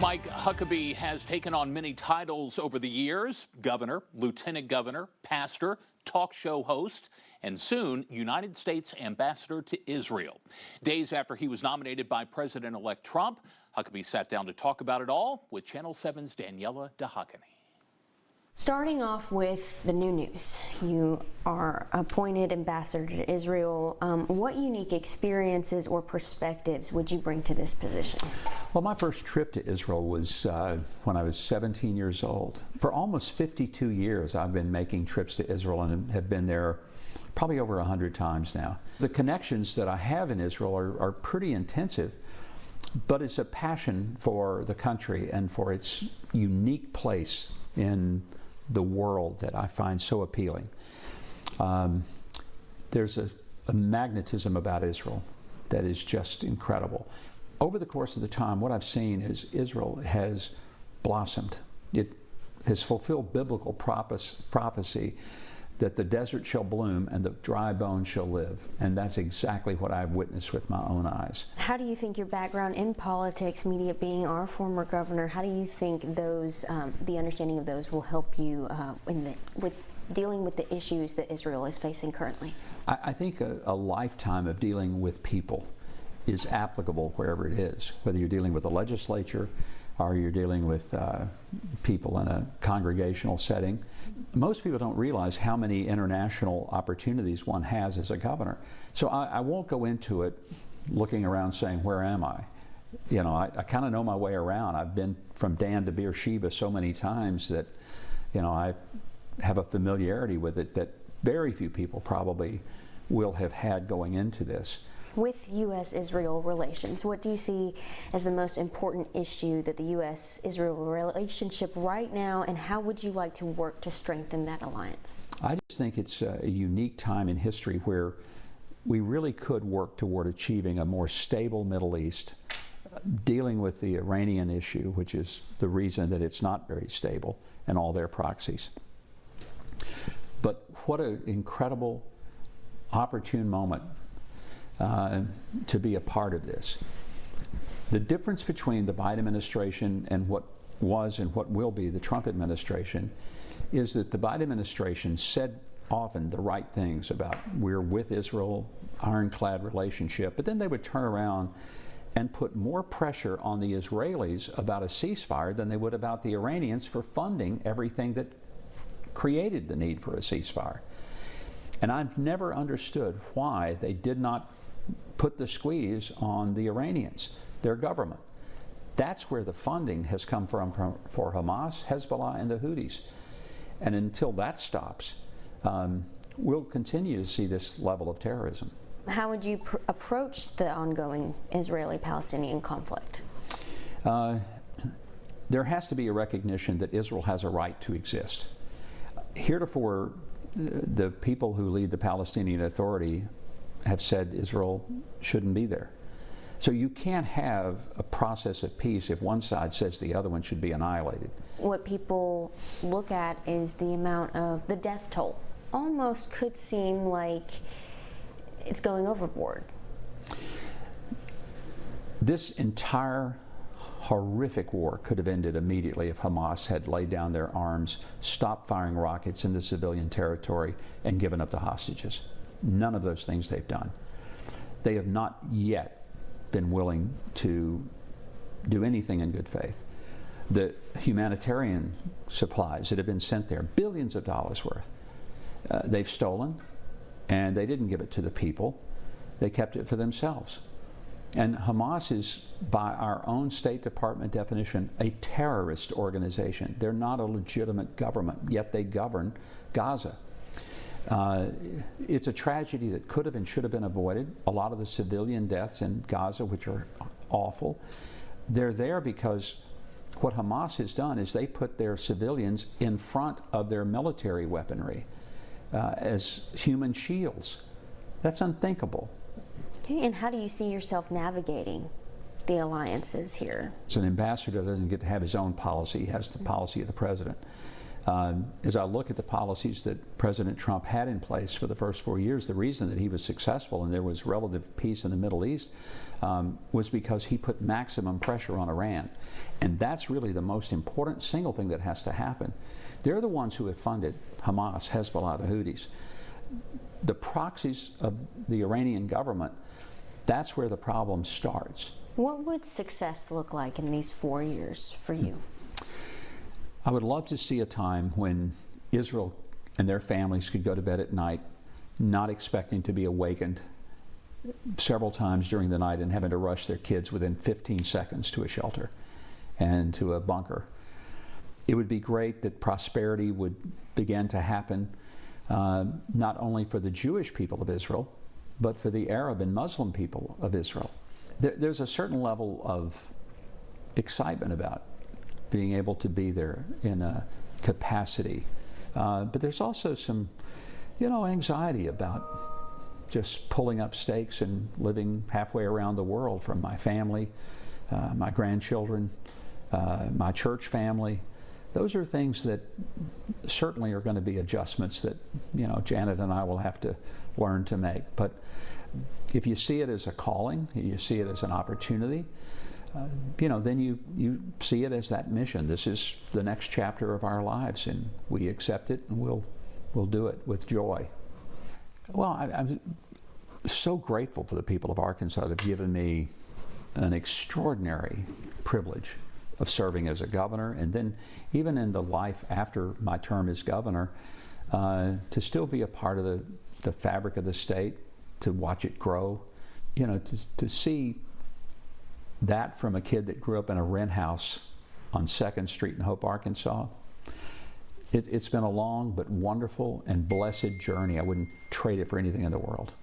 Mike Huckabee has taken on many titles over the years: governor, lieutenant governor, pastor, talk show host, and soon United States ambassador to Israel. Days after he was nominated by President-elect Trump, Huckabee sat down to talk about it all with Channel 7's Daniela Dehaghani. Starting off with the new news, you are appointed ambassador to Israel. What unique experiences or perspectives would you bring to this position? Well, my first trip to Israel was when I was 17 years old. For almost 52 years, I've been making trips to Israel and have been there probably over 100 times now. The connections that I have in Israel are pretty intensive, but it's a passion for the country and for its unique place in the world that I find so appealing. There's a magnetism about Israel that is just incredible. Over the course of the time, what I've seen is Israel has blossomed. It has fulfilled biblical prophecy that the desert shall bloom and the dry bones shall live. And that's exactly what I've witnessed with my own eyes. How do you think your background in politics, media being our former governor, how do you think those, the understanding of those will help you with dealing with the issues that Israel is facing currently? I think a lifetime of dealing with people is applicable wherever it is, whether you're dealing with the legislature or you're dealing with people in a congregational setting. Most people don't realize how many international opportunities one has as a governor. So I won't go into it looking around saying, where am I? You know, I kind of know my way around. I've been from Dan to Beersheba so many times that, you know, I have a familiarity with it that very few people probably will have had going into this. With U.S.-Israel relations, what do you see as the most important issue that the U.S.-Israel relationship right now, and how would you like to work to strengthen that alliance? I just think it's a unique time in history where we really could work toward achieving a more stable Middle East, dealing with the Iranian issue, which is the reason that it's not very stable, and all their proxies. But what an incredible, opportune moment to be a part of this. The difference between the Biden administration and what was and what will be the Trump administration is that the Biden administration said often the right things about we're with Israel, ironclad relationship, but then they would turn around and put more pressure on the Israelis about a ceasefire than they would about the Iranians for funding everything that created the need for a ceasefire. And I've never understood why they did not put the squeeze on the Iranians, their government. That's where the funding has come from for Hamas, Hezbollah, and the Houthis. And until that stops, we'll continue to see this level of terrorism. How would you approach the ongoing Israeli-Palestinian conflict? There has to be a recognition that Israel has a right to exist. Heretofore, the people who lead the Palestinian Authority have said Israel shouldn't be there. So you can't have a process of peace if one side says the other one should be annihilated. What people look at is the amount of the death toll. Almost could seem like it's going overboard. This entire horrific war could have ended immediately if Hamas had laid down their arms, stopped firing rockets into civilian territory, and given up the hostages. None of those things they've done. They have not yet been willing to do anything in good faith. The humanitarian supplies that have been sent there, billions of dollars worth, they've stolen, and they didn't give it to the people. They kept it for themselves. And Hamas is, by our own State Department definition, a terrorist organization. They're not a legitimate government, yet they govern Gaza. It's a tragedy that could have and should have been avoided. A lot of the civilian deaths in Gaza, which are awful, they're there because what Hamas has done is they put their civilians in front of their military weaponry as human shields. That's unthinkable. Okay, and how do you see yourself navigating the alliances here? As an ambassador doesn't get to have his own policy, he has the policy of the president. As I look at the policies that President Trump had in place for the first 4 years, the reason that he was successful and there was relative peace in the Middle East was because he put maximum pressure on Iran. And that's really the most important single thing that has to happen. They're the ones who have funded Hamas, Hezbollah, the Houthis. The proxies of the Iranian government, that's where the problem starts. What would success look like in these 4 years for you? I would love to see a time when Israel and their families could go to bed at night not expecting to be awakened several times during the night and having to rush their kids within 15 seconds to a shelter and to a bunker. It would be great that prosperity would begin to happen not only for the Jewish people of Israel, but for the Arab and Muslim people of Israel. There's a certain level of excitement about being able to be there in a capacity. But there's also some, anxiety about just pulling up stakes and living halfway around the world from my family, my grandchildren, my church family. Those are things that certainly are going to be adjustments that, Janet and I will have to learn to make. But if you see it as a calling, you see it as an opportunity, then you see it as that mission. This is the next chapter of our lives, and we accept it, and we'll do it with joy. Well, I'm so grateful for the people of Arkansas that have given me an extraordinary privilege of serving as a governor, and then even in the life after my term as governor, to still be a part of the fabric of the state, to watch it grow, to see that from a kid that grew up in a rent house on 2nd Street in Hope, Arkansas. It's been a long but wonderful and blessed journey. I wouldn't trade it for anything in the world.